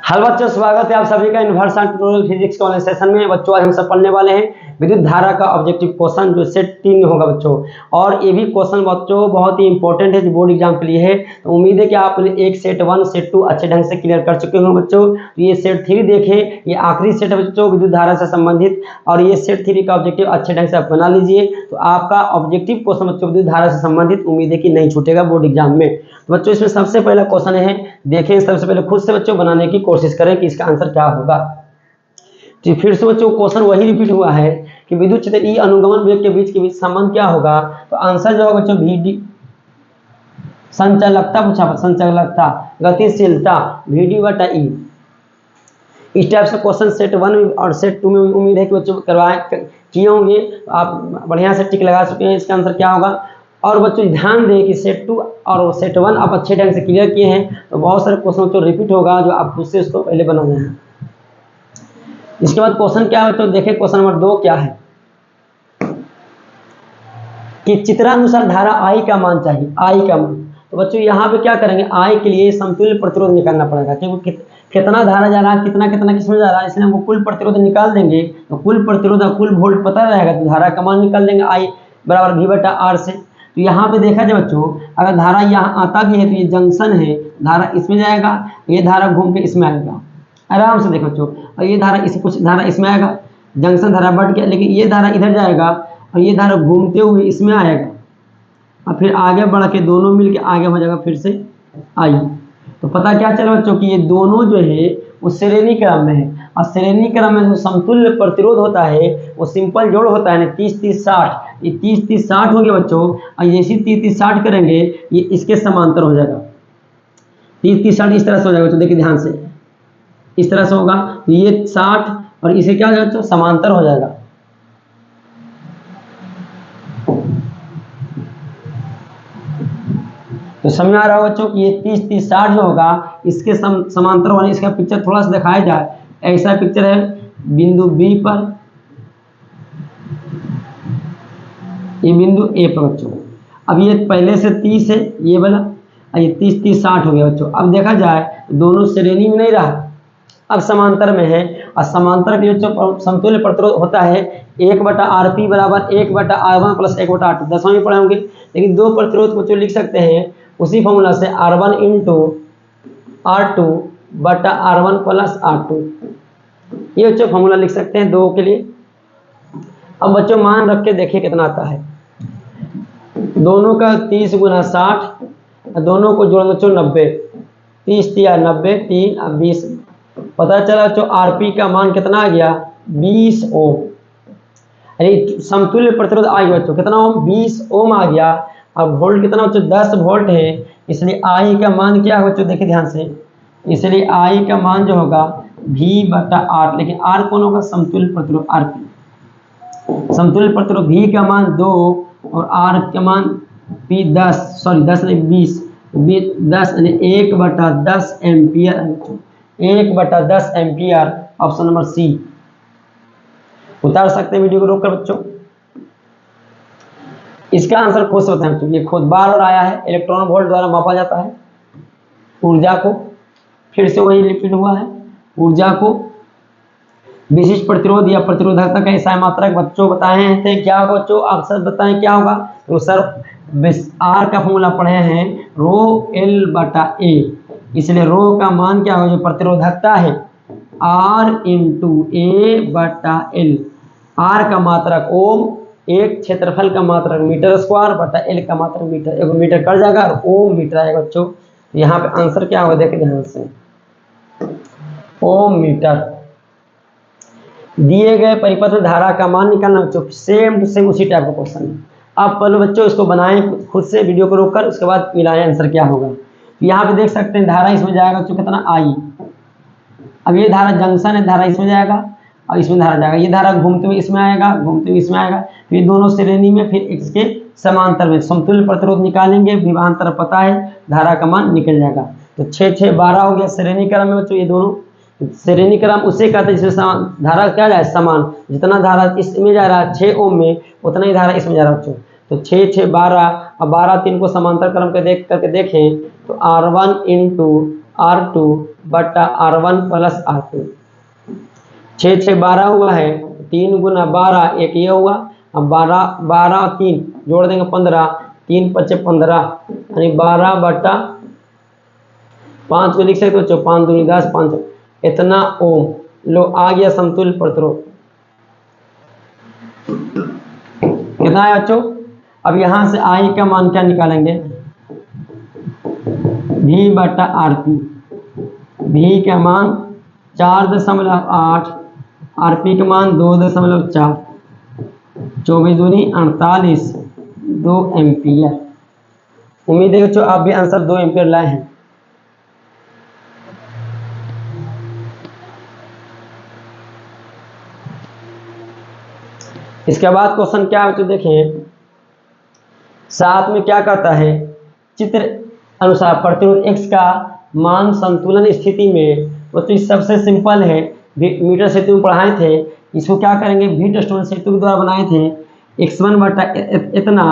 Hello बच्चों, स्वागत है आप सभी का यूनिवर्सल ट्यूटोरियल फिजिक्स के ऑनलाइन सेशन में। बच्चों आज हम सब पढ़ने वाले हैं विद्युत धारा का ऑब्जेक्टिव क्वेश्चन जो सेट 3 में होगा बच्चों। और ये भी क्वेश्चन बच्चों बहुत ही इंपॉर्टेंट है जो बोर्ड एग्जाम के लिए है। तो उम्मीद है कि आपने एक सेट 1 सेट 2 अच्छे ढंग से क्लियर कर चुके होंगे बच्चों। तो ये सेट 3 देखें, ये आखिरी सेट है बच्चों विद्युत धारा से संबंधित। और ये सेट 3 का ऑब्जेक्टिव अच्छे ढंग से आप बना लीजिए, तो आपका ऑब्जेक्टिव क्वेश्चन बच्चों विद्युत धारा से संबंधित उम्मीद है कि नहीं छूटेगा बोर्ड एग्जाम में। तो बच्चों इसमें सबसे पहला क्वेश्चन है, देखें सबसे पहले खुद से बच्चों बनाने की कोशिश करें कि इसका आंसर क्या होगा। तो फिर से बच्चों क्वेश्चन वही रिपीट हुआ है कि विद्युत क्षेत्र ई अनुगमन वेग के बीच संबंध क्या होगा। तो आंसर जो होगा बच्चों Vd संचालकता पूछा, संचालकता गतिशीलता Vd बटा ई। इस टाइप से क्वेश्चन सेट 1 और सेट 2 में उम्मीद है कि बच्चों करवाए किए होंगे। आप बढ़िया से टिक लगा चुके हैं, इसका आंसर क्या होगा। और बच्चों ध्यान दें कि सेट 2 और सेट 1 आप अच्छे ढंग से क्लियर किए हैं, तो बहुत सारे क्वेश्चन बच्चों रिपीट होगा जो आप खुद से उसको पहले बनाना है। इसके बाद क्वेश्चन क्या है बच्चों, देखें क्वेश्चन नंबर 2 क्या है कि चित्रानुसार धारा I का मान चाहिए, I का मान। तो बच्चों यहाँ पे क्या करेंगे, I के लिए समतुल्य प्रतिरोध निकालना पड़ेगा, क्योंकि कितना धारा जा रहा है, कितना कितना किसमें जा रहा है, इसलिए हमको कुल प्रतिरोध निकाल देंगे। तो कुल प्रतिरोध और कुल वोल्ट पता रहेगा, तो धारा का मान निकाल देंगे I बराबर V बटा R से। तो यहाँ पे देखा जाए बच्चों, अगर धारा यहाँ आता भी है तो ये जंक्शन है, धारा इसमें जाएगा, ये धारा घूम के इसमें आएगा। आराम से देखो बच्चों, और ये धारा इस कुछ धारा इसमें आएगा, जंक्शन धारा बढ़ गया, लेकिन ये धारा इधर जाएगा और ये धारा घूमते हुए इसमें आएगा और फिर आगे बढ़ के दोनों मिल के आगे हो जाएगा फिर से I। तो पता क्या चला बच्चों कि ये दोनों जो है वो श्रेणी क्रम में है, और श्रेणी क्रम में जो समतुल्य प्रतिरोध होता है वो सिंपल जोड़ होता है ना, 30 30 60। ये 30 30 60 हो गया बच्चों, और जैसे 30 30 60 करेंगे ये इसके समांतर हो जाएगा। 30 30 60 इस तरह से हो जाएगा बच्चों, देखिए ध्यान से, इस तरह से होगा। तो ये 60 और इसे क्या हो जाएगा बच्चों, समांतर हो जाएगा। तो समझ आ रहा होगा बच्चों कि ये 30 30 60 जो होगा इसके समांतर होने। इसका पिक्चर थोड़ा सा दिखाया जाए, ऐसा पिक्चर है बिंदु B पर, ये बिंदु A पर बच्चों। अब ये पहले से 30 है ये वाला, और ये 30 30 60 हो गया बच्चों। अब देखा जाए दोनों श्रेणी में नहीं रहा, अब समांतर में है, और समांतर के बच्चों समतुल्य प्रतिरोध होता है 1 बटा RP बराबर 1 बटा R1 प्लस 1 बटा R2। 10वां में पढ़े होंगे, लेकिन दो प्रतिरोध को लिख सकते हैं उसी फॉर्मूला से, R1 इंटू R2 बटा R1 प्लस R2। ये बच्चों फॉर्मूला लिख सकते हैं दो के लिए। अब बच्चों मान रख के देखिए कितना आता है, दोनों का 30 गुना 60, दोनों को जोड़ बच्चों 90, 30 या 90 3 और 20। पता चला बच्चों RP का मान कितना आ गया, 20 ओम। अरे समतुल्य प्रतिरोध आ गया बच्चों कितना ओम, 20 ओम आ गया। अब वोल्ट कितना बच्चों, 10 वोल्ट है, इसलिए I का मान क्या है बच्चों, देखिए ध्यान से, इसलिए I का मान जो होगा V बटा R। लेकिन R कौन होगा, समतुल्य प्रतिरोध RP। समतुल्य प्रतिरोध V का मान 2 और R का मान P 10 नहीं 20 10 यानी 1 बटा 10 एम्पियर, 1 बटा 10 एम्पियर। Option number C। उतार सकते हैं वीडियो को रोक कर बच्चों। इसका आंसर खुद से बताएं बच्चों, ये खुद बार बार आया है, इलेक्ट्रॉन वोल्ट द्वारा मापा जाता है ऊर्जा को। फिर से वही रिपीट हुआ है, ऊर्जा को विशिष्ट प्रतिरोध या प्रतिरोधकता का ऐसा मात्रक बच्चों बताए थे क्या होगा बच्चों, आप सर बताएं क्या होगा। तो सर R का फॉर्मूला पढ़े हैं रो L बटा A, इसलिए रो का मान क्या होगा, जो प्रतिरोधकता है R इंटू A बटा L। R का मात्रक ओम, एक क्षेत्रफल का मात्रक मीटर स्क्वायर बटा L का मात्रक मीटर, एक मीटर कट जाएगा और ओम मीटर आएगा बच्चों। यहाँ पे आंसर क्या होगा, देखिए ध्यान से, ओम मीटर। दिए गए परिपथ धारा का मान निकालना बच्चों, सेम टू सेम उसी टाइप का क्वेश्चन है। आप पहले बच्चों इसको बनाएं खुद से वीडियो को रोककर, उसके बाद मिलाएं आंसर क्या होगा। यहाँ पे देख सकते हैं धारा इसमें जाएगा बच्चों कितना I। अब ये धारा जंक्शन है, धारा इसमें जाएगा और इसमें धारा जाएगा, ये धारा घूमते हुए इसमें आएगा, घूमते हुए इसमें आएगा, फिर दोनों श्रेणी में, फिर इसके समांतर में समतुल्य प्रतिरोध निकालेंगे, विभवांतर पता है, धारा का मान निकल जाएगा। तो 6 6 12 हो गया श्रेणी क्रम में बच्चों। ये दोनों श्रेणी क्रम उसे कहते हैं जिसमें धारा क्या जाए समान, जितना धारा इसमें जा रहा है 6 ओम में, उतना ही धारा इसमें जा रहा है बच्चों। तो 6 6 12 अब 12 को समांतर क्रम के करके देखें तो R1 इंटू R2 बटा R1 प्लस R2, 6 6 12 हुआ है, 3 गुना 12 एक ये हुआ। अब 12 12 और 3 जोड़ देंगे 15, 3 5 15 यानी 12 बटा 5 को लिख सकते हो बच्चों, 5 दूनी 10, 5 इतना ओम। लो आ गया समतुल्य प्रतिरोध, कितना है बच्चों। अब यहां से आई का मान क्या निकालेंगे, V बटा RP, V का मान 4.8, RP का मान 2.4, 24 दूनी 48, 2 एम्पियर। उम्मीद है बच्चों आप भी आंसर 2 एम्पियर लाए हैं। इसके बाद क्वेश्चन क्या है तो देखें, साथ में क्या करता है, चित्र अनुसार प्रतिरोध X का मान संतुलन स्थिति में, तो सबसे सिंपल है, मीटर सेतु में पढ़ाए थे। इसको क्या करेंगे, व्हीटस्टोन सेतु के द्वारा बनाए थे। x1 बटा इतना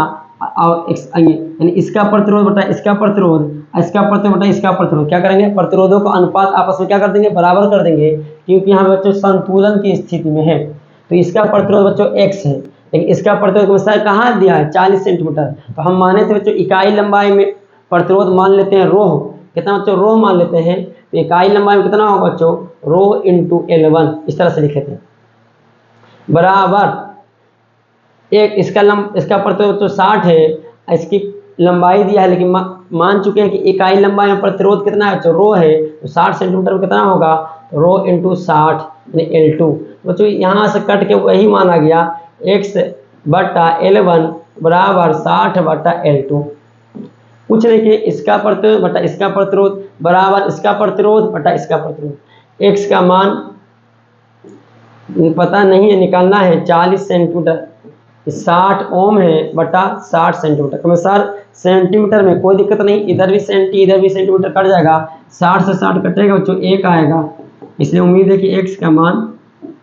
और यानी इसका प्रतिरोध बटा इसका प्रतिरोध, इसका प्रतिरोध बटा इसका प्रतिरोध, क्या करेंगे, प्रतिरोधों का अनुपात आपस में क्या कर देंगे, बराबर कर देंगे, क्योंकि यहाँ बच्चों संतुलन की स्थिति में है। तो इसका प्रतिरोध बच्चों x है, लेकिन इसका प्रतिरोध कहाँ दिया है, 40 सेंटीमीटर। तो हम माने थे बच्चों इकाई लंबाई में प्रतिरोध मान लेते हैं रोह, कितना बच्चों रोह मान लेते हैं। तो इकाई लंबाई में कितना होगा बच्चों, रोह इंटू L1, इस तरह से लिखे थे, बराबर एक इसका प्रतिरोध तो 60 है, इसकी लंबाई दिया है, लेकिन मान चुके हैं कि इकाई लंबाई में प्रतिरोध कितना है, रो है, तो 60 सेंटीमीटर में कितना होगा, रो इंटू 60 यानी L2। बच्चों यहाँ से कट के वही माना गया, x बटा L1 बराबर 60 बटा L2। कुछ नहीं कि इसका प्रतिरोध बटा इसका प्रतिरोध बराबर इसका प्रतिरोध बटा इसका प्रतिरोध। x का मान पता नहीं है, निकालना है, 40 सेंटीमीटर, 60 ओम है बटा 60 सेंटीमीटर। तो मैं सर सेंटीमीटर में कोई दिक्कत नहीं, इधर भी सेंटीमीटर कट जाएगा, 60 से 60 कटेगा बच्चों 1 आएगा, इसलिए उम्मीद है कि x का मान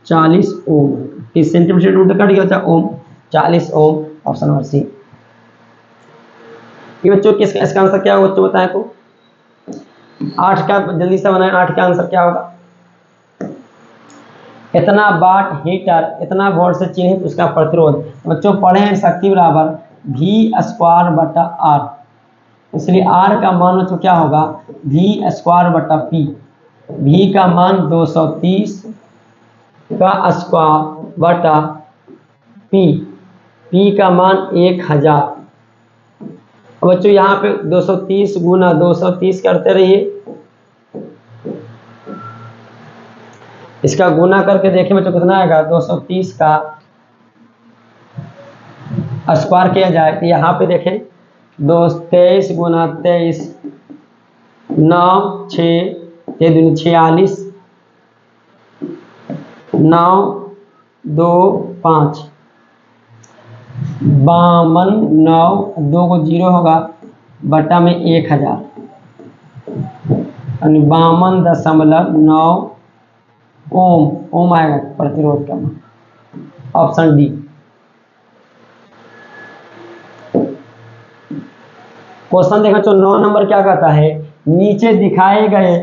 40 ओम, 30 सेंटीमीटर कट गया था ओम, 40 ओम, ऑप्शन नंबर सी। ये बच्चों इसका आंसर क्या होगा बच्चों बताएं तो, 8 का जल्दी से बनाएं, 8 का आंसर क्या होगा, इतना वाट हीटर इतना वोल्ट से चिन्हित उसका प्रतिरोध। बच्चों पढ़े हैं शक्ति बराबर V² बटा R, इसलिए R का मान बच्चों क्या होगा, V² बटा P, V का मान 230 का स्क्वायर बटा P का मान 1000। बच्चों यहाँ पे 230 गुना 230 करते रहिए, इसका गुना करके देखें बच्चों कितना आएगा, 230 का स्क्वायर किया जाए तो यहाँ पे देखें 23 गुना 23, 9 6 46, 9 2 5 52, 9 2 को 0 होगा बटा में 1000, 52.9 ओम आएगा प्रतिरोध का मान, ऑप्शन डी। क्वेश्चन देखो तो 9 नंबर क्या कहता है, नीचे दिखाए गए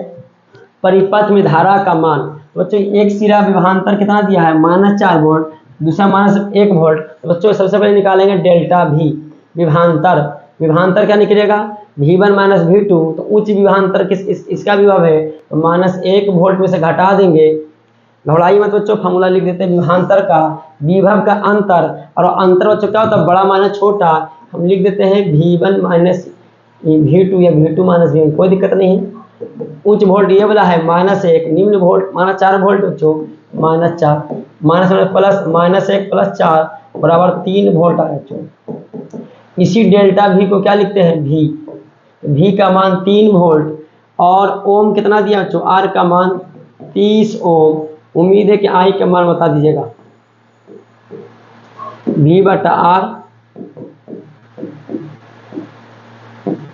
परिपथ में धारा का मान। तो बच्चों एक सिरा विभवांतर कितना दिया है, -4 वोल्ट, दूसरा -1 वोल्ट। तो बच्चों सबसे पहले निकालेंगे डेल्टा V विभवांतर, विभवांतर क्या निकलेगा, V1 माइनस V2, तो उच्च विभवांतर इसका विभव है, तो -1 वोल्ट में से घटा देंगे, घबराइए मत बच्चों, फॉर्मूला लिख देते हैं विभवांतर का, विभव का अंतर, और अंतर बच्चों क्या होता है, बड़ा माइनस छोटा, हम लिख देते हैं V1 माइनस V2 या V2 माइनस V1, कोई दिक्कत नहीं है। उच्च वोल्ट ये वाला है -1, निम्न वोल्ट -4 वोल्ट बच्चों, -4 प्लस -1 प्लस 4 बराबर 3 वोल्ट आया बच्चों। इसी डेल्टा V को क्या लिखते हैं, V का मान 3 वोल्ट, और ओम कितना दिया बच्चों, R का मान 30 ओम। उम्मीद है कि I का मान बता दीजिएगा, V बटा R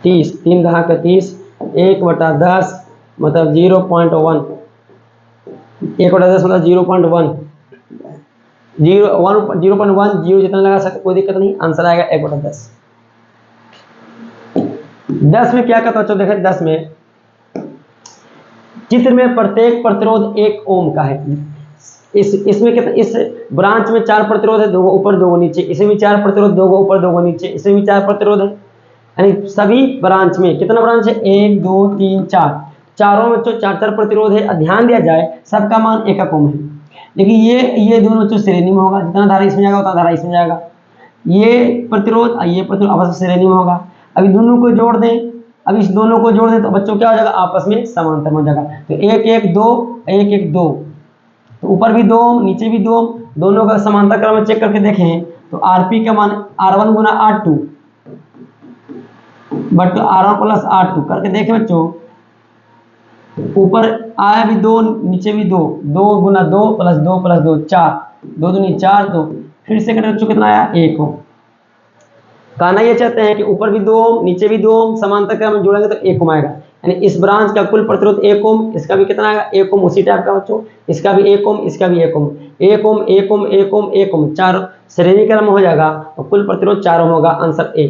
30, 3 दहा का 30, 1 बटा 10 मतलब 0.1, 1 बटा 10 मतलब 0.1, 0.1 0 जितना लगा सकते कोई दिक्कत नहीं, आंसर आएगा 1 बटा 10। 10 में क्या कहता बच्चों, देखें 10 में चित्र में प्रत्येक प्रतिरोध 1 ओम का है। इसमें कितना, इस ब्रांच में 4 प्रतिरोध है, 2 ऊपर 2 नीचे, इसमें भी 4 प्रतिरोध, 2 ऊपर 2 नीचे, इसमें भी 4 प्रतिरोध है, यानी सभी ब्रांच में कितना ब्रांच है, 1 2 3 4, चारों में बच्चों 4 प्रतिरोध है। ध्यान दिया जाए सबका मान 1 ओम है, लेकिन ये दोनों बच्चों श्रेणी में होगा, जितना धारा इसमें जाएगा उतना धारा इसमें जाएगा। ये प्रतिरोध ये प्रतिरोध आपस में श्रेणी में होगा। अभी दोनों को जोड़ दें, अब इस दोनों को जोड़ दें तो बच्चों क्या हो जाएगा, आपस में समांतर हो जाएगा। तो 1 1 2 1 1 2, तो ऊपर भी 2 ओम नीचे भी 2 ओम, दोनों का समांतर क्रम में चेक करके देखें तो आरपी का मान R1 Guna R2 but R1 plus R2 करके देखें बच्चों, ऊपर आया भी 2 नीचे भी 2, 2 गुना 2 प्लस 2 प्लस 2 4, 2 दूनी 4, तो फिर से करें बच्चों कितना आया, 1 ओम। कहना ये चाहते हैं कि ऊपर भी 2 ओम नीचे भी 2 ओम, समांतर क्रम में जोड़ेंगे तो 1 ओम आएगा, यानी इस ब्रांच का कुल प्रतिरोध 1 ओम, इसका भी कितना आएगा, 1 ओम। उसी टाइप का बच्चों इसका भी 1 ओम, इसका भी 1 ओम, 1 ओम 1 ओम 1 ओम 1 ओम, 4 श्रेणी क्रम हो जाएगा और कुल प्रतिरोध 4 ओम होगा। Answer A.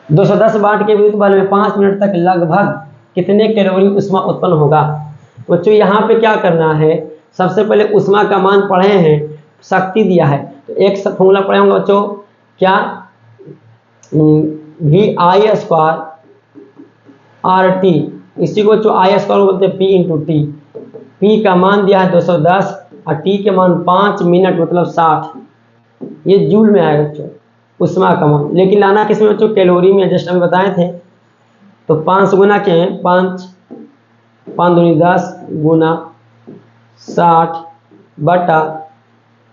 210 वाट के विद्युत बल्ब में 5 मिनट तक लगभग कितने कैलोरी उष्मा उत्पन्न होगा। तो बच्चों यहाँ पे क्या करना है, सबसे पहले उष्मा का मान पढ़े हैं, शक्ति दिया है तो एक फॉर्मूला पढ़े होंगे बच्चों, क्या, VI स्क्वायर RT, इसी को बच्चों I स्क्वायर बोलते हैं, P इंटू टी। P का मान दिया है 210 और T के मान 5 मिनट मतलब 60, ये जूल में आएगा बच्चों उष्मा का मान। लेकिन लाना किसमें बच्चों, कैलोरी में, जस्ट हम बताए थे। तो 5 गुना के 5 5 दूनी 10 गुना 60 बटा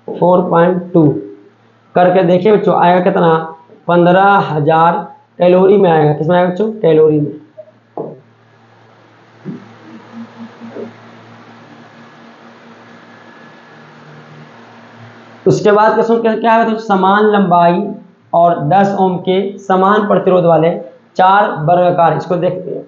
4.2 करके देखिए बच्चों, आएगा कितना, 15,000 कैलोरी में आएगा। किसमें आएगा बच्चों, कैलोरी में। उसके बाद क्वेश्चन क्या है, तो समान लंबाई और 10 ओम के समान प्रतिरोध वाले 4 वर्गाकार, इसको देखते हैं।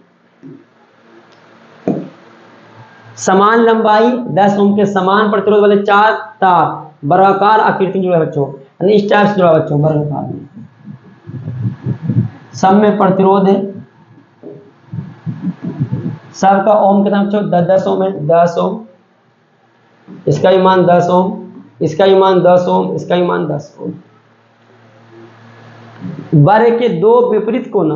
समान लंबाई 10 ओम के समान प्रतिरोध वाले 4 तार वर्गाकार आकृति जुड़ा है बच्चों, यानी इस टाइप से जुड़ा बच्चों, वर्गाकार में। सब में प्रतिरोध है, सबका ओम कितना बच्चों, 10 ओम है, 10 ओम, इसका भी मान 10 ओम, इसका भी मान 10 ओम, इसका भी मान 10 ओम। वर्ग के 2 विपरीत कोना,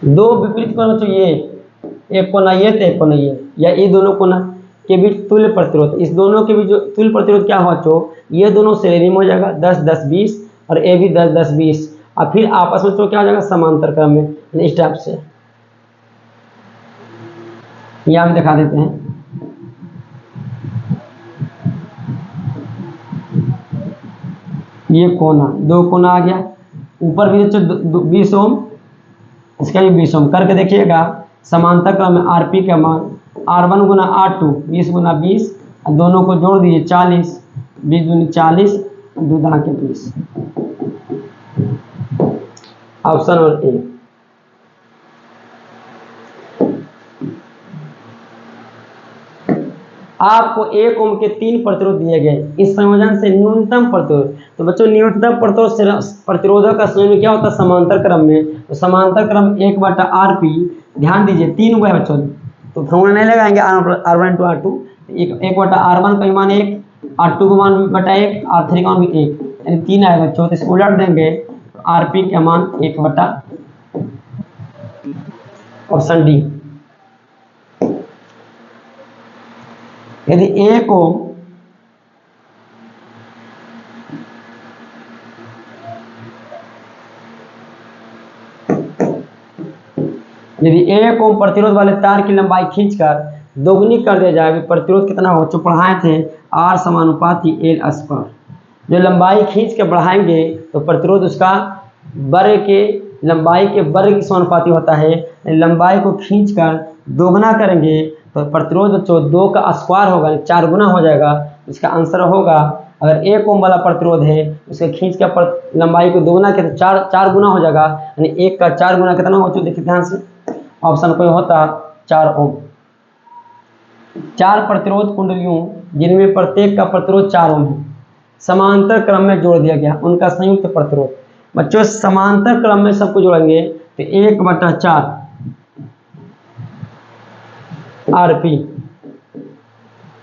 2 विपरीत कोना बच्चों, ये एक कोना ये तो एक कोना ये, या ये दोनों कोना के बीच तुल्य प्रतिरोध, इस दोनों के बीच जो तुल्य प्रतिरोध क्या हुआ बच्चों, ये दोनों श्रेणी में हो जाएगा 10 10 20 और ये भी 10 10 20, और फिर आपस में तो क्या हो जाएगा, समांतर क्रम में, इस टाइप से। ये हम दिखा देते हैं। ये कोना 2 कोना आ गया, ऊपर भी बच्चों 20 ओम, इसका भी 20 ओम करके देखिएगा, समांतर क्रम में आरपी का मान R1 गुना R2 20 गुना 20, दोनों को जोड़ दीजिए 40, 20 दूनी 40, 2 दहा के 20। ऑप्शन और ए। आपको 1 ओम के 3 प्रतिरोध दिए गए, इस संयोजन से न्यूनतम प्रतिरोध, तो बच्चों न्यूनतम प्रतिरोधक का संयोजन क्या होता है, समांतर क्रम में, तो समांतर क्रम 1/RP, ध्यान दीजिए 3 हुआ है बच्चों, तो फॉर्मूला नहीं लगाएंगे, R1 इंटू R2, 1/R1 का मान 1, R2 का मान बटा 1, R3 का मान भी 1, यानी 3 आएगा बच्चों। तो इसको उलट देंगे तो RP का मान 1 बटा, ऑप्शन डी। यदि 1 ओम यदि 1 ओम प्रतिरोध वाले तार की लंबाई खींचकर दोगुनी कर दिया जाए, प्रतिरोध कितना हो, जो पढ़ाए थे R समानुपाती L स्क्वायर। जो लंबाई खींच के बढ़ाएंगे तो प्रतिरोध उसका वर्ग के लंबाई के वर्ग के समानुपाती होता है, लंबाई को खींचकर दोगुना करेंगे तो प्रतिरोध बच्चों 2 का स्क्वायर होगा, 4 गुना हो जाएगा। इसका आंसर होगा, अगर 1 ओम वाला प्रतिरोध है उसे खींच कर लंबाई को दोगुना करें तो 4 गुना हो जाएगा, यानी 1 का 4 गुना कितना हो, देखिए ध्यान से, ऑप्शन कोई होता 4 ओम। 4 प्रतिरोध कुंडलियों जिनमें प्रत्येक का प्रतिरोध 4 ओम है, समांतर क्रम में जोड़ दिया गया, उनका संयुक्त प्रतिरोध। बच्चों समांतर क्रम में सबको जोड़ेंगे तो 1/4 आरपी,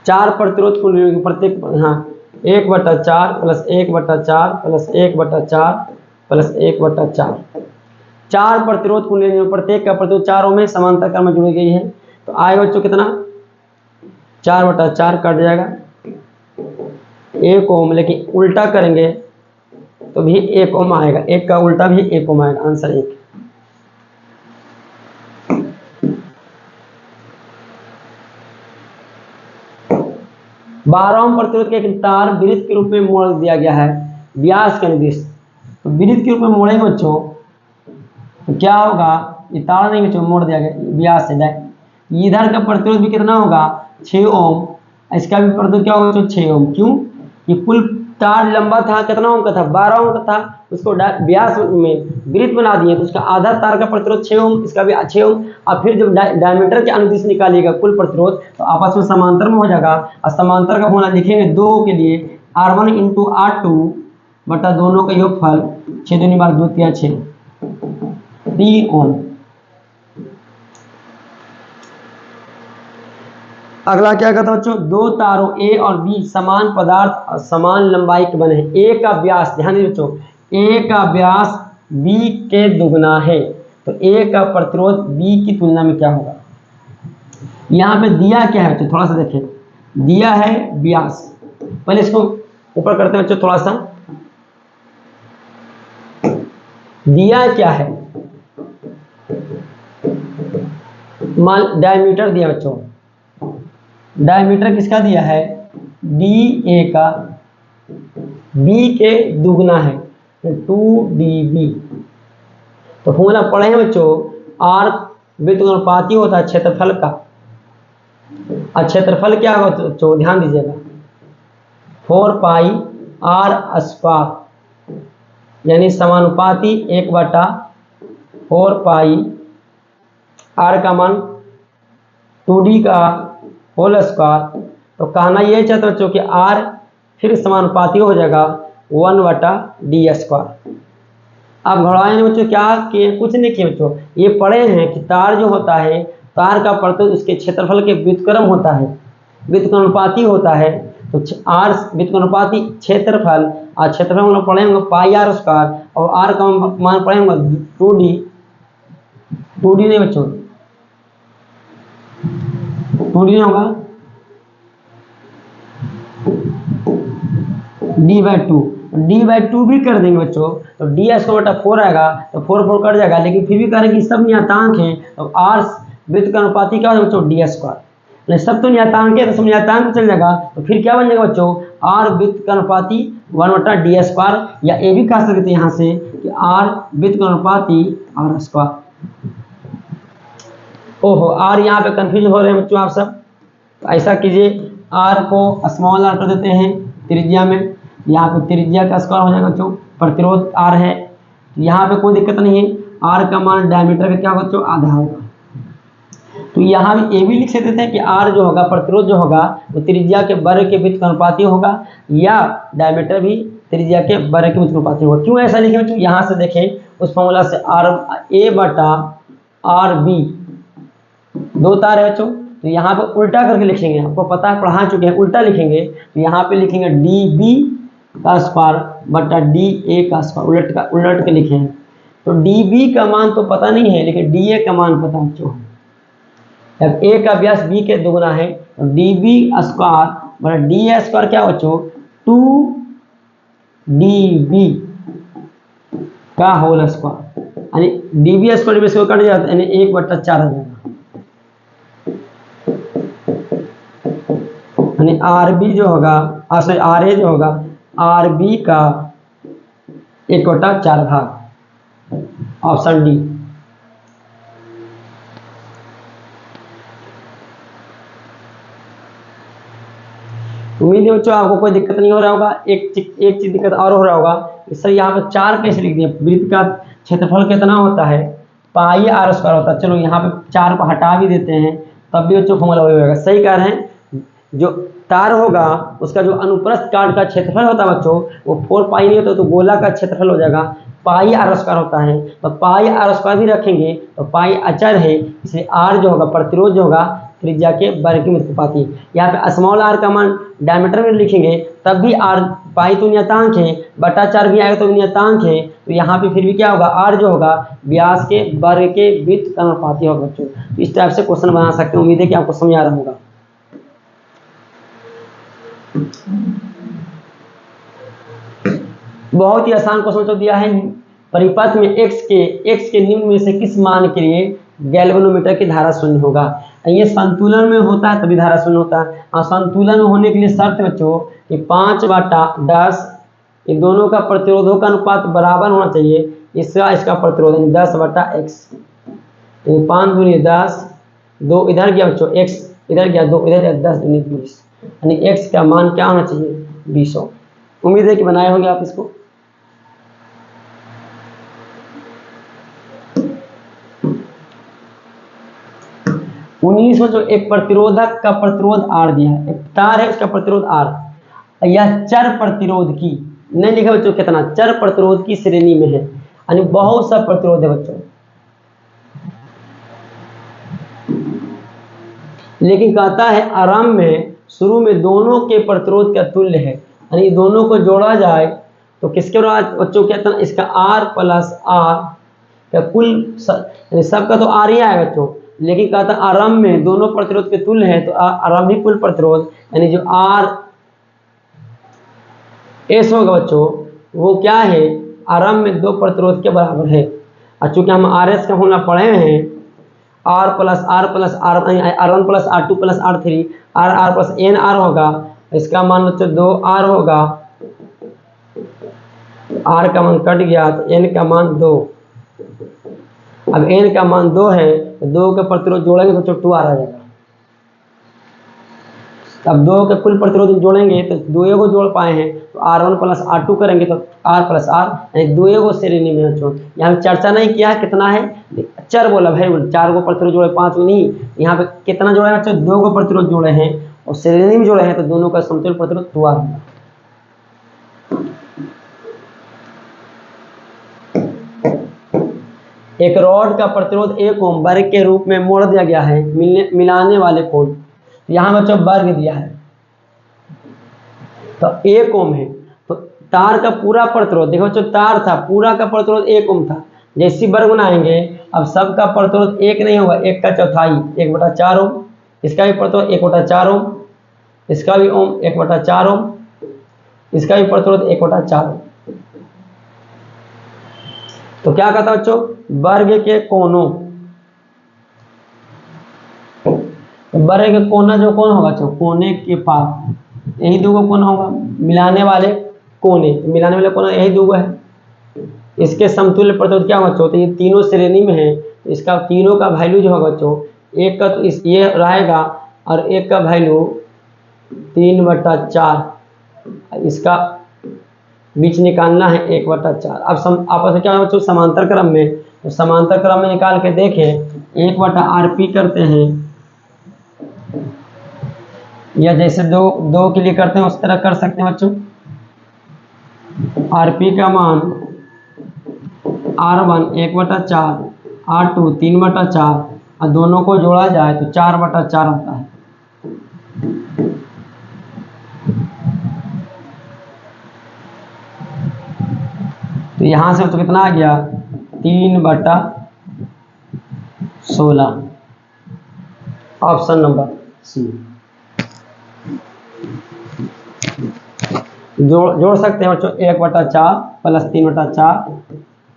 4 प्रतिरोध कुंडलियों की प्रत्येक, हाँ 1/4 प्लस 1/4 प्लस 1/4 प्लस 1/4, 4 प्रतिरोध कुंडलियों, प्रत्येक का प्रतिरोध 4 ओम में समांतर क्रम में जुड़ी गई है। तो आएगा बच्चों कितना, 4/4 कट जाएगा 1 ओम, लेकिन उल्टा करेंगे तो भी 1 ओम आएगा, 1 का उल्टा भी 1 ओम आएगा, आंसर 1। 12 ओम प्रतिरोध के एक तार वृत्त के रूप में मोड़ दिया गया है व्यास के निर्दिष्ट। तो वृत्त के रूप में मोड़ेंगे बच्चों तो क्या होगा, ये तार नहीं बच्चों मोड़ दिया गया व्यास से जाए, इधर का प्रतिरोध भी कितना होगा 6 ओम, इसका भी प्रतिरोध क्या होगा बच्चों 6 ओम। क्यों, ये कुल तार लंबा था कितना ओम का था, 12 ओम का था, उसको व्यास में वृत्त बना दिए तो उसका आधा तार का प्रतिरोध 6 ओम, इसका भी 6 ओम। और फिर जब डायमीटर के अनुदिश निकालिएगा कुल प्रतिरोध तो आपस में समांतर में हो जाएगा, और समांतर का होना लिखेंगे 2 के लिए R1 × R2 बटा दोनों का योगफल 6 दूनी 12 2 3 6 3 ओम। अगला क्या कहता है बच्चों, 2 तारों A और B समान पदार्थ और समान लंबाई के बने हैं। A का व्यास, ध्यान दीजिए बच्चों, A का व्यास B के दुगना है, तो A का प्रतिरोध B की तुलना में क्या होगा। यहाँ पे दिया क्या है बच्चों, थोड़ा सा देखें, दिया है व्यास, पहले इसको ऊपर करते हैं बच्चों थोड़ा सा, दिया क्या है, मान डायमीटर दिया बच्चों, डायमीटर किसका दिया है DA का, B के दुगना है 2dB। तो फॉर्मूला पढ़े हैं बच्चों, R वृत्त अनुपाती होता है क्षेत्रफल का, और क्षेत्रफल क्या होगा बच्चों ध्यान दीजिएगा 4 पाई R स्क्वायर, यानी समानुपाती 1/4 पाई R का मान 2D का होल स्क्वायर। तो कहना ये चाहते बच्चों कि R फिर समानुपाती हो जाएगा 1/D स्क्वायर। अब घड़ाएं बच्चों क्या किए, कुछ नहीं किए बच्चों, ये पढ़े हैं कि तार जो होता है, तार का प्रतिरोध उसके क्षेत्रफल के व्युत्क्रम होता है, व्युत्क्रमानुपाती होता है। तो R व्युत्क्रमानुपाती क्षेत्रफल, और क्षेत्रफल हम लोग पढ़े होंगे पाई R स्क्वायर, और R का मान पढ़े होंगे 2D नहीं बच्चों, 2D नहीं होगा D/2 भी कर देंगे बच्चों, तो D स्क्वायर बटा 4 आएगा, तो 4 कट जाएगा, लेकिन फिर भी करेंगे सब नियतांक है, तो R वृत्त का अनुपाती क्या होगा बच्चों D स्क्वायर, नहीं सब तो नियतांक है तो सब नियतांक चल जाएगा, तो फिर क्या बन जाएगा बच्चों R वृत्त का अनुपाती 1/D स्क्वायर, या ये भी कह सकते हैं यहाँ से कि R वृत्त का अनुपाती R स्क्वायर। ओहो R यहाँ पे कंफ्यूज हो रहे हैं बच्चों आप सब, तो ऐसा कीजिए R को स्मॉल r कर देते हैं त्रिज्या में, यहाँ पे त्रिज्या का स्क्वायर हो जाएगा बच्चों, प्रतिरोध R है, यहाँ पे कोई दिक्कत नहीं है, R का मान डायमीटर का क्या होगा बच्चों आधा होगा। तो यहाँ भी ये भी लिख सकते थे कि R जो होगा प्रतिरोध जो होगा वो त्रिज्या के वर्ग के वृत्त अनुपाती होगा, या डायमीटर भी त्रिज्या के वर्ग के वृत्त अनुपाती होगा। क्यों ऐसा लिखे बच्चों, यहाँ से देखें उस फॉर्मूला से A/RB 2 तार है बच्चों, तो यहाँ पे उल्टा करके लिखेंगे, आपको पता है पढ़ा चुके हैं, उल्टा लिखेंगे, तो यहाँ पे लिखेंगे DB का स्क्वायर बटा DA का स्क्वायर, उलट के लिखेंगे। तो DB का मान तो पता नहीं है, लेकिन DA का मान पता बच्चों है, जब A का व्यास B के दुगना है तो DB स्क्वायर बटा DA स्क्वायर क्या बच्चों 2DB का होल स्क्वायर, यानी DB स्क्वायर से कट जाता है, यानी 1/4 हो जाएगा, यानी RB जो होगा सॉरी RA जो होगा RB का 1/4 भाग, ऑप्शन डी। उम्मीद है बच्चों आपको कोई दिक्कत नहीं हो रहा होगा। एक चीज दिक्कत और हो रहा होगा, सर यहाँ पर 4 कैसे लिख दिया, वृत्त का क्षेत्रफल कितना होता है पाई R² होता है, चलो यहाँ पे 4 को हटा भी देते हैं तब भी बच्चों फॉर्मूला वही होगा। सही कह रहे हैं, जो तार होगा उसका जो अनुप्रस्थ काट का क्षेत्रफल होता है बच्चों, वो 4 पाई नहीं होता तो गोला का क्षेत्रफल हो जाएगा, पाई आर स्क्वायर होता है। तो पाई आर स्क्वायर भी रखेंगे तो पाई अचर है, इसलिए आर जो होगा प्रतिरोध जो होगा त्रिज्या के वर्ग में अनुपाती। यहाँ पे स्मॉल आर का मान डायमीटर में लिखेंगे तब भी आर, पाई तो नियतांक है, बटा 4 भी आएगा तो नियतांक है, तो यहाँ पे फिर भी क्या होगा, आर जो होगा व्यास के वर्ग के वृत्त का अनुपाती होगा बच्चों। तो इस टाइप से क्वेश्चन बना सकते हैं। उम्मीद है कि आपको समझ आ रहा होगा। बहुत ही आसान क्वेश्चन तो दिया है, परिपथ में x के निम्न में से किस मान के लिए गैल्वेनोमीटर की धारा शून्य होगा। ये संतुलन में होता है तभी धारा शून्य होता है, और संतुलन में होने के लिए शर्त बच्चों कि 5/10 इन दोनों का प्रतिरोधों का अनुपात बराबर होना चाहिए। इसका प्रतिरोध 10/x, 5 दूनी 10, 2 इधर गया बच्चों, x इधर गया, 2 इधर गया, 10 दूनी 20, यानी x का मान क्या होना चाहिए 20 हो। उम्मीद है कि बनाए होंगे आप इसको। जो एक प्रतिरोधक का प्रतिरोध R दिया है, एक तार है इसका प्रतिरोध R, यह चर प्रतिरोध की नहीं लिखा बच्चों कितना, चर प्रतिरोध की श्रेणी में है, यानी बहुत सा प्रतिरोध है बच्चों, लेकिन कहता है आरंभ में शुरू में दोनों के प्रतिरोध का तुल्य है, यानी दोनों को जोड़ा जाए तो किसके बच्चों कहता है, इसका R प्लस R का कुल, सबका तो R ही आएगा बच्चों, लेकिन कहता आरंभ में दोनों प्रतिरोध के तुल्य है, तो आरंभिक कुल प्रतिरोध यानी जो आर एस होगा बच्चों वो क्या है, आरंभ में 2 प्रतिरोध के बराबर है। और चूंकि हम आर एस का होना पढ़े हैं, R plus R R1 plus R2 plus R3 R plus n R होगा, इसका मान बच्चों 2R होगा, R का मान कट गया तो N का मान 2, अब N का मान 2 है तो 2 के प्रतिरोध जोड़ेंगे तो 2R आ जाएगा। अब 2 के कुल प्रतिरोध जोड़ेंगे तो 2 को जोड़ पाए हैं तो R1 प्लस R2 करेंगे तो R प्लस R, यानी 2 को श्रेणी में बच्चों। यहाँ चर्चा नहीं किया कितना है, चर बोला वेरिएबल, 4 को प्रतिरोध जोड़े 5 को नहीं, यहाँ पे कितना जोड़े बच्चों 2 को प्रतिरोध जोड़े हैं और श्रेणी में जोड़े हैं तो दोनों का समतुल्य प्रतिरोध 2R होगा। एक रॉड का प्रतिरोध 1 ओम वर्ग के रूप में मोड़ दिया गया है, मिलाने वाले कोण, यहाँ बच्चों वर्ग दिया है तो 1 ओम है, तो तार का पूरा प्रतिरोध देखो बच्चों, तार था पूरा का प्रतिरोध 1 ओम था, जैसी वर्ग बनाएंगे अब सबका प्रतिरोध 1 नहीं होगा, 1 का चौथाई 1/4 ओम, इसका भी प्रतिरोध 1/4 ओम, इसका भी ओम 1/4 ओम, इसका भी प्रतिरोध 1/4 ओम। तो क्या कहता बच्चों, वर्ग के कोनों, वर्ग के कोना जो कोण होगा बच्चों, कोने के पास यही 2 कोना होगा, मिलाने वाले कोने, मिलाने वाले कोना यही 2 है, इसके समतुल्य प्रतिरोध क्या होगा बच्चों, तो ये तीनों श्रेणी में है, तो इसका तीनों का वैल्यू जो होगा बच्चों, एक का तो इस ये रहेगा और एक का वैल्यू 3/4, इसका बीच निकालना है 1/4। अब आपस में क्या है बच्चों, समांतर क्रम में, तो समांतर क्रम में निकाल के देखें 1/RP करते हैं, या जैसे 2 के लिए करते हैं उस तरह कर सकते हैं बच्चों। RP का मान R1 1/4, R2 3/4 और दोनों को जोड़ा जाए तो 4/4 आता है। तो यहाँ से तो कितना आ गया 3/16, ऑप्शन नंबर सी। जोड़ सकते हैं बच्चों 1/4 प्लस 3/4,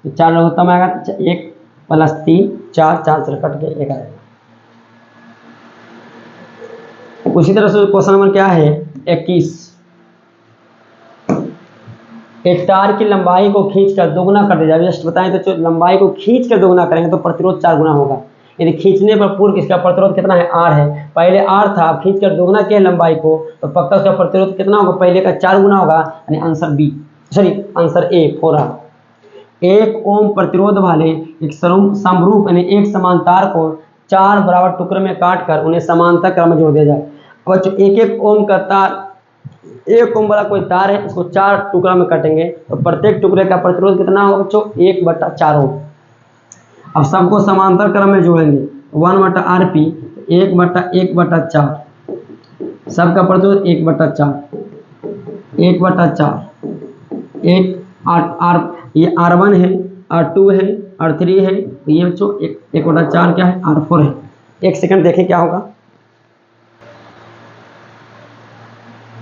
तो 4 लघुत्तम आएगा, 1 प्लस 3 4, 4 से कट के 1 आएगा। उसी तरह से क्वेश्चन नंबर क्या है 21, एक तार की लंबाई को खींचकर दोगुना कर दिया जाए। जस्ट बताएं तो लंबाई को खींचकर दोगुना करेंगे तो प्रतिरोध 4 गुना होगा, यदि खींचने पर पूर्व इसका प्रतिरोध कितना है R है, पहले R था, अब खींचकर दोगुना किया लंबाई को तो पक्का उसका प्रतिरोध कितना होगा, पहले का 4 गुना होगा, यानी आंसर ए हो रहा। 1 ओम प्रतिरोध वाले एक समरूप यानी एक समान तार को 4 बराबर टुकड़े में काट कर उन्हें समांतर क्रम में जोड़ दिया जाए। बच्चों एक एक ओम का तार, 1 ओम वाला कोई तार है, इसको 4 टुकड़ा में काटेंगे तो प्रत्येक टुकड़े का प्रतिरोध कितना होगा बच्चों? 1/4 ओम। अब सबको समांतर क्रम में जोड़ेंगे, 1/RP, 1/1/4, सबका प्रतिरोध 1/4, 1/4, एक R, ये R1 है, R2 है, R3 है, ये बच्चों 1/4 क्या है? R4 है। एक सेकंड देखें क्या होगा।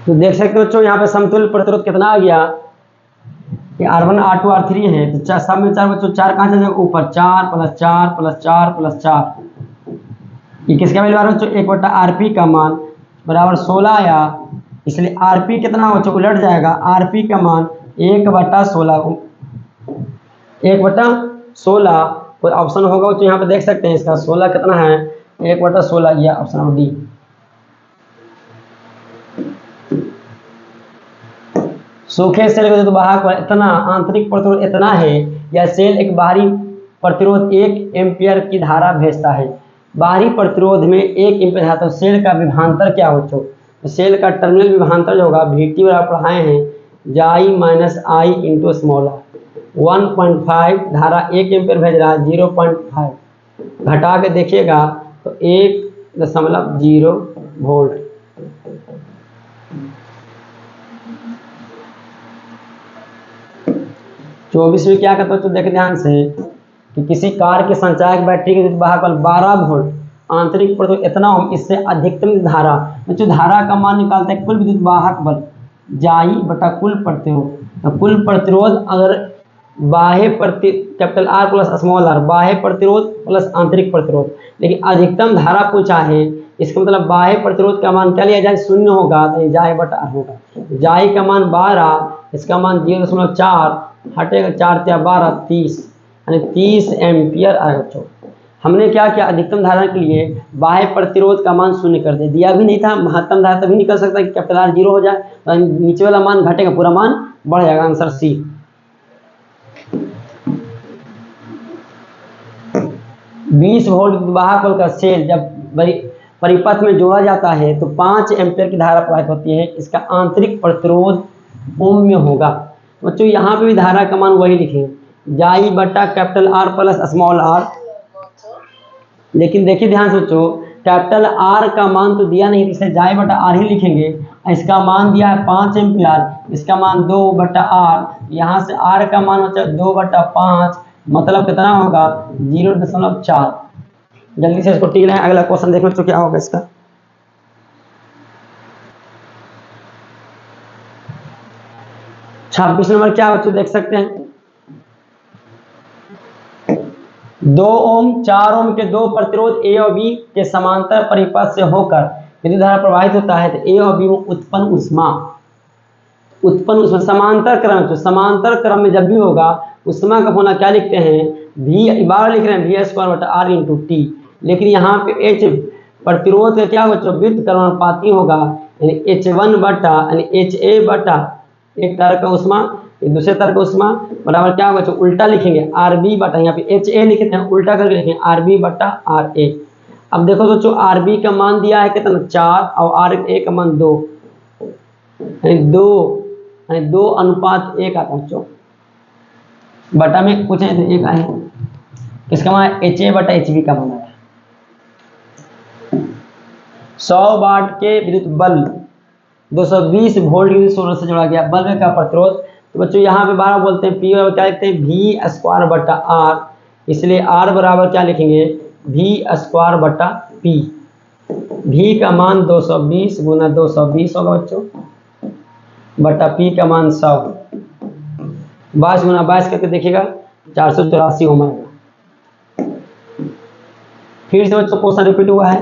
तो देख सकते हो बच्चों यहाँ पे समतुल्य प्रतिरोध कितना आ गया? ये R1, R2, R3 है, तो सब में 4 बच्चों, 4 कहाँ जाएगा? ऊपर 4 + 4 + 4 + 4, ये किसका वैल्यू आ रहा है बच्चों? 1/RP का मान बराबर 16 आया, इसलिए RP कितना हो बच्चों? उलट जाएगा, RP का मान 1/16, 1/16 कोई ऑप्शन होगा तो यहाँ पे देख सकते हैं, इसका 16 कितना है? 1/16, यह ऑप्शन नंबर डी। सूखे सेल का वाहक इतना आंतरिक प्रतिरोध इतना है, यह सेल एक बाहरी प्रतिरोध 1 एम्पियर की धारा भेजता है। बाहरी प्रतिरोध में 1 एम्पियर धारा, तो सेल का विभवांतर क्या हो बच्चों? तो सेल का टर्मिनल विभवांतर जो होगा, VT वाला पढ़ाए हैं, जाई minus I into small R. 1.5 धारा 1 एम्पियर भेज रहा है, 0.5 घटा के देखिएगा तो 1.0 वोल्ट। चौबीस में क्या कहते हो? तो देखें ध्यान से कि किसी कार के संचायक बैटरी के विद्युत वाहक बल 12 वोल्ट, आंतरिक प्रतिरोध इतना हो, इससे अधिकतम धारा, जो धारा का मान निकालते हैं कुल विद्युत वाहक बल जाई बटा कुल प्रतिरोध। तो कुल प्रतिरोध अगर बाह्य capital R plus small r, बाह्य प्रतिरोध प्लस आंतरिक प्रतिरोध, लेकिन अधिकतम धारा पूछा है, इसका मतलब बाह्य प्रतिरोध का मान क्या लिया जाए? 0 होगा, तो जाई बटा R होगा। जाई का मान 12, इसका मान 0.4 हटेगा, 4 × 12 30, यानी 30 एम्पियर आएगा बच्चों। हमने क्या किया? अधिकतम धारा के लिए बाह्य प्रतिरोध का मान 0 कर दिया भी नहीं था, महत्तम धारा तभी निकल सकता है कि कैपिटल R 0 हो जाए, तो नीचे वाला मान घटेगा, पूरा मान बढ़ जाएगा, आंसर सी। 20 वोल्ट वाहक बल का सेल जब परिपथ में जोड़ा जाता है तो 5 एम्पियर की धारा प्रवाहित होती है, इसका आंतरिक प्रतिरोध ओम में होगा। बच्चों यहाँ पे भी धारा का मान वही लिखेंगे, जाई बटा capital R plus small r, लेकिन देखिए ध्यान से बच्चों, कैपिटल R का मान तो दिया नहीं, इसलिए जाई बटा R ही लिखेंगे। इसका मान दिया है 5 एम्पियर, इसका मान 2/R, यहाँ से R का मान बच्चा 2/5, मतलब कितना होगा? 0.4। जल्दी से इसको टिक लें, अगला क्वेश्चन देखो बच्चों क्या होगा इसका। छब्बीस नंबर क्या बच्चों देख सकते हैं, 2 ओम 4 ओम के 2 प्रतिरोध A और B के समांतर परिपथ से होकर विद्युत धारा प्रवाहित होता है, तो A और B में उत्पन्न उष्मा समांतर क्रम, तो समांतर क्रम में जब भी होगा उष्मा का होना क्या लिखते हैं? V, बार लिख रहे हैं V² R × T, लेकिन यहाँ पे H प्रतिरोध का क्या बच्चों? व्युत्क्रम क्रमानुपाती होगा, यानी H1 बटा यानी HA बटा एक तार का उष्मा, एक दूसरे तार का उष्मा बराबर क्या होगा बच्चों? उल्टा लिखेंगे RB बटा, यहाँ पे HA लिखते हैं, उल्टा करके लिखेंगे RB बटा RA। अब देखो बच्चों, RB का मान दिया है कितना? 4, और RA का मान 2, यानी 2:1 आता है बच्चों, बटा में कुछ है तो 1 आए, इसका मान HA बटा HB का मान है। 100 वाट के विद्युत बल्ब 220 वोल्ट की सोलर से जोड़ा गया, बल्ब का प्रतिरोध, तो बच्चों यहाँ पे 12 बोलते हैं, P बराबर क्या लिखते हैं? V² बटा R, इसलिए R बराबर क्या लिखेंगे? V² बटा P। V का मान 220 गुना 220 होगा बच्चों, बटा P का मान 100, 22 गुना 22 करके देखिएगा 484 ओम आएगा। फिर से बच्चों क्वेश्चन रिपीट हुआ है,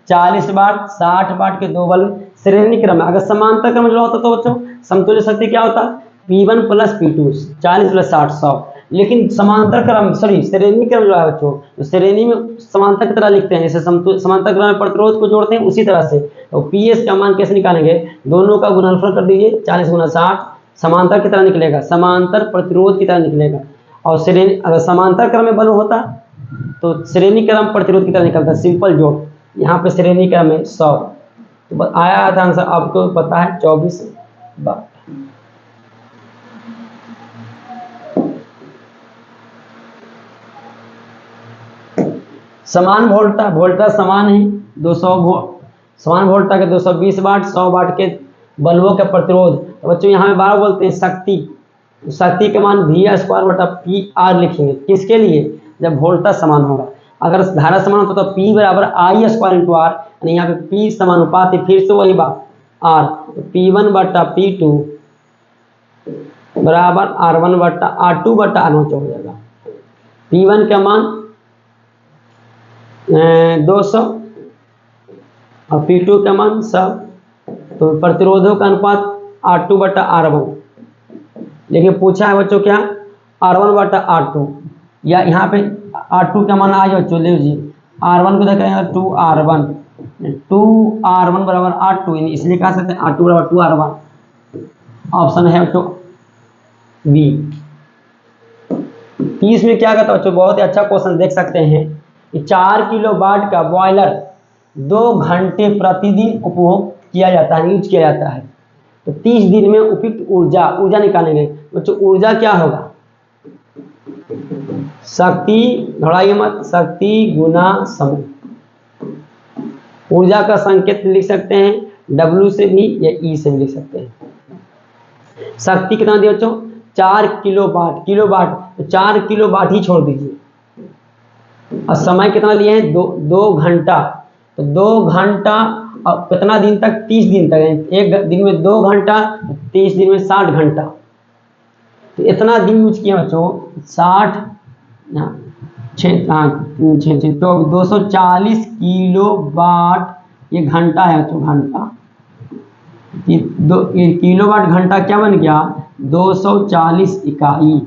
40 वाट 60 वाट के 2 बल्ब श्रेणी क्रम में, अगर समांतर क्रम में होता तो बच्चों समतुल्य शक्ति क्या होता? P1 प्लस P2, 40 प्लस 60 100, लेकिन समांतर क्रम श्रेणी क्रम जो है बच्चों, तो श्रेणी में समांतर की तरह लिखते हैं, जैसे समांतर क्रम में प्रतिरोध को जोड़ते हैं उसी तरह से। तो PS का मान कैसे निकालेंगे? दोनों का गुणनफल कर दीजिए, 40 गुना 60 समांतर की तरह निकलेगा, समांतर प्रतिरोध की तरह निकलेगा, और श्रेणी अगर समांतर क्रम में बल्ब होता तो श्रेणी क्रम प्रतिरोध की तरह निकलता, सिंपल जोड़। यहाँ पे श्रेणी क्रम में 100, तो बस आया था आंसर, आपको पता है 24 वाट। समान वोल्टा, वोल्टा समान है 200 वोल्ट, समान वोल्टा के 220 वाट, 100 वाट के बल्बों के प्रतिरोध। तो बच्चों यहाँ पे 12 बोलते हैं शक्ति, शक्ति के मान वी स्क्वायर बटा पी आर लिखेंगे, किसके लिए, जब वोल्टा समान होगा। अगर धारा समान होता तो पी बराबर आई स्क्वायर इंटू आर, यानी यहाँ पे पी समानुपात है, फिर से वही बात आर, तो पी वन बटा पी टू बराबर आर वन बटा आर टू बटा आर वन हो जाएगा। पी वन का मान 200 और P2 का मान 100, तो प्रतिरोधों का अनुपात R2 बटा R1। लेकिन पूछा है बच्चों क्या, R1 बटा R2, या यहाँ पे R2 का मान आ जाओ, बच्चों ले लीजिए, R1 को देखेंगे 2R1, 2R1 बराबर R2, इसलिए कह सकते हैं R2 बराबर 2R1। ऑप्शन है बच्चों बी। 30 में क्या कहता है बच्चों, बहुत ही अच्छा क्वेश्चन देख सकते हैं। 4 किलोवाट का बॉयलर 2 घंटे प्रतिदिन उपभोग किया जाता है, यूज किया जाता है, तो 30 दिन में उपयुक्त ऊर्जा, ऊर्जा निकालेंगे बच्चों। ऊर्जा क्या होगा, शक्ति, घबराइए मत, शक्ति गुना समय। ऊर्जा का संकेत लिख सकते हैं W से भी या E से भी लिख सकते हैं। शक्ति कितना दिया बच्चों, 4 किलोवाट, किलोवाट तो 4 किलोवाट ही छोड़ दीजिए। और समय कितना लिए हैं, 2 घंटा, तो 2 घंटा और कितना दिन तक, 30 दिन तक, एक दिन में 2 घंटा, 30 दिन में 60 घंटा, तो इतना दिन यूज किया बच्चों, 60 तो 240 किलोवाट ये घंटा है बच्चों, घंटा, ये किलोवाट घंटा क्या बन गया, 240 इकाई,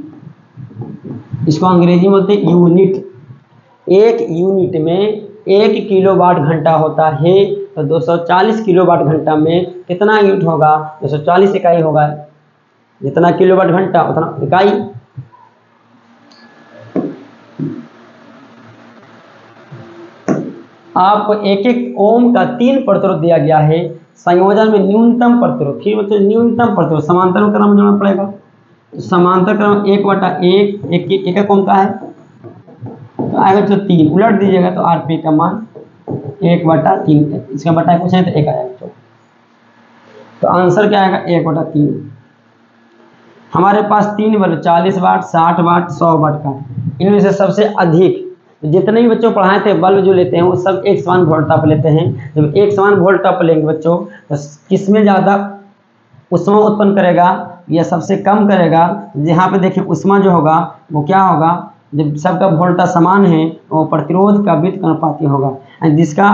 इसको अंग्रेजी में बोलते हैं यूनिट। एक यूनिट में 1 किलोवाट घंटा होता है, तो 240 किलोवाट घंटा में कितना यूनिट होगा, 240 इकाई होगा, जितना किलोवाट घंटा उतना इकाई। आपको 1-1 ओम का 3 प्रतिरोध दिया गया है, संयोजन में न्यूनतम प्रतिरोध, फिर बच्चों न्यूनतम प्रतिरोध समांतर क्रम जोड़ना पड़ेगा, तो समांतर क्रम 1/1, एक ओम का है, तो आएगा जो 3, उलट दीजिएगा तो आरपी का मान 1/3, इसका बटा कुछ है तो 1 आएगा, तो आंसर क्या आएगा 1/3। हमारे पास 3 बल्ब 40 वाट, 60 वाट, 100 वाट का, इनमें से सबसे अधिक जितने भी बच्चों पढ़ाए थे बल्ब जो लेते हैं वो सब एक समान वोल्टा लेते हैं। जब एक समान वोल्टा लेंगे बच्चों, तो किसमें ज़्यादा उष्मा उत्पन्न करेगा या सबसे कम करेगा। यहाँ पे देखिए उष्मा जो होगा वो क्या होगा, जब सबका वोल्टा समान है वो प्रतिरोध का व्युत्क्रमानुपाती होगा, जिसका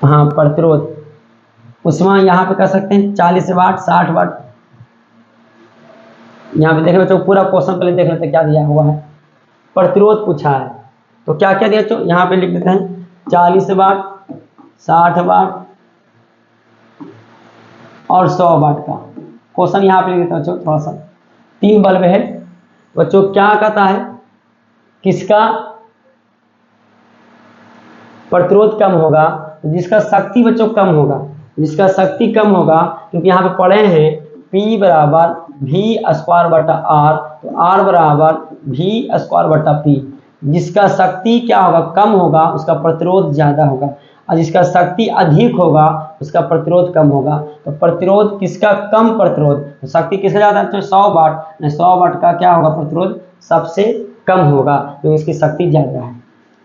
हाँ प्रतिरोध उष्मा यहाँ पे कर सकते हैं 40 वाट, 60 वाट। यहाँ पे देखें बच्चों पूरा क्वेश्चन पहले देख लेते हैं क्या दिया हुआ है, प्रतिरोध पूछा है तो क्या क्या दिया बच्चों, यहाँ पे लिख देते हैं 40 वाट, 60 वाट और 100 वाट का क्वेश्चन यहाँ पे लिख देते हैं बच्चों। थोड़ा सा 3 बल्ब है बच्चों, क्या कहता है किसका प्रतिरोध कम होगा, जिसका शक्ति बच्चों कम होगा, जिसका शक्ति कम होगा, क्योंकि यहाँ पे पढ़े हैं P बराबर V स्क्वायर बटा R, तो R बराबर V स्क्वायर बटा P। जिसका शक्ति क्या होगा कम होगा उसका प्रतिरोध ज़्यादा होगा, और जिसका शक्ति अधिक होगा उसका प्रतिरोध कम होगा। तो प्रतिरोध किसका कम प्रतिरोध, तो शक्ति किससे ज़्यादा है, तो 100 वाट, 100 वाट का क्या होगा प्रतिरोध सबसे कम होगा, तो इसकी शक्ति ज़्यादा है।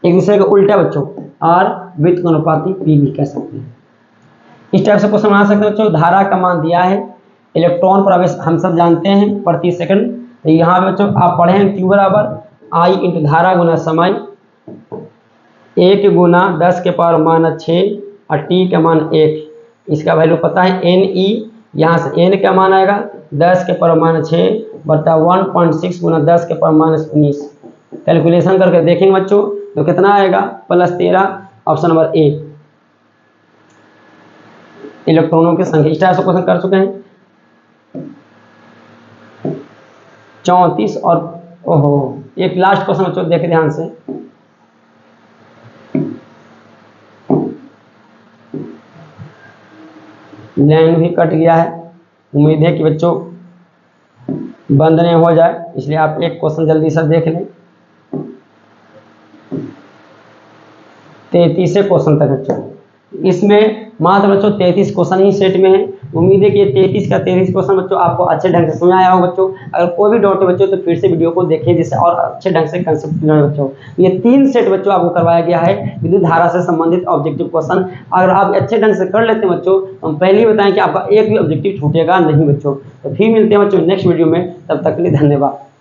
एक दूसरे के उल्टा बच्चों, R व्युत्क्रमानुपाती P भी कह सकते हैं। इस टाइप से क्वेश्चन बना सकते हैं बच्चों। धारा का मान दिया है, इलेक्ट्रॉन प्रवेश हम सब जानते हैं प्रति सेकंड, तो यहाँ पे बच्चों आप पढ़े हैं Q बराबर I इंटू धारा गुना समय, 1 गुना 10 के पावर -6 और T का मान 1, इसका वैल्यू पता है NE, यहाँ से N का मान आएगा 10 के पावर -6 बटा 1.6 गुना 10 के पावर -19। कैलकुलेशन करके देखेंगे बच्चों तो कितना आएगा +13, ऑप्शन नंबर ए इलेक्ट्रॉनों की संख्या। इस टाइप से क्वेश्चन कर चुके हैं 34 और ओहो एक लास्ट क्वेश्चन बच्चों देखे ध्यान से, लाइन भी कट गया है। उम्मीद है कि बच्चों बंद नहीं हो जाए, इसलिए आप एक क्वेश्चन जल्दी से देख लें। 33 क्वेश्चन तक बच्चों, इसमें मात्र बच्चों 33 क्वेश्चन ही सेट में है। उम्मीद है कि ये 33 का 33 क्वेश्चन बच्चों आपको अच्छे ढंग से समझ आया हो बच्चों। अगर कोई भी डाउट है बच्चों तो फिर से वीडियो को देखें, जिससे और अच्छे ढंग से कंसेप्ट क्लियर हो बच्चों। ये 3 सेट बच्चों आपको करवाया गया है विद्युत धारा से संबंधित ऑब्जेक्टिव क्वेश्चन। अगर आप अच्छे ढंग से कर लेते हैं बच्चों, तो हम पहले ही बताएं कि आपका एक भी ऑब्जेक्टिव छूटेगा नहीं बच्चों। तो फिर मिलते हैं बच्चों नेक्स्ट वीडियो में, तब तक के लिए धन्यवाद।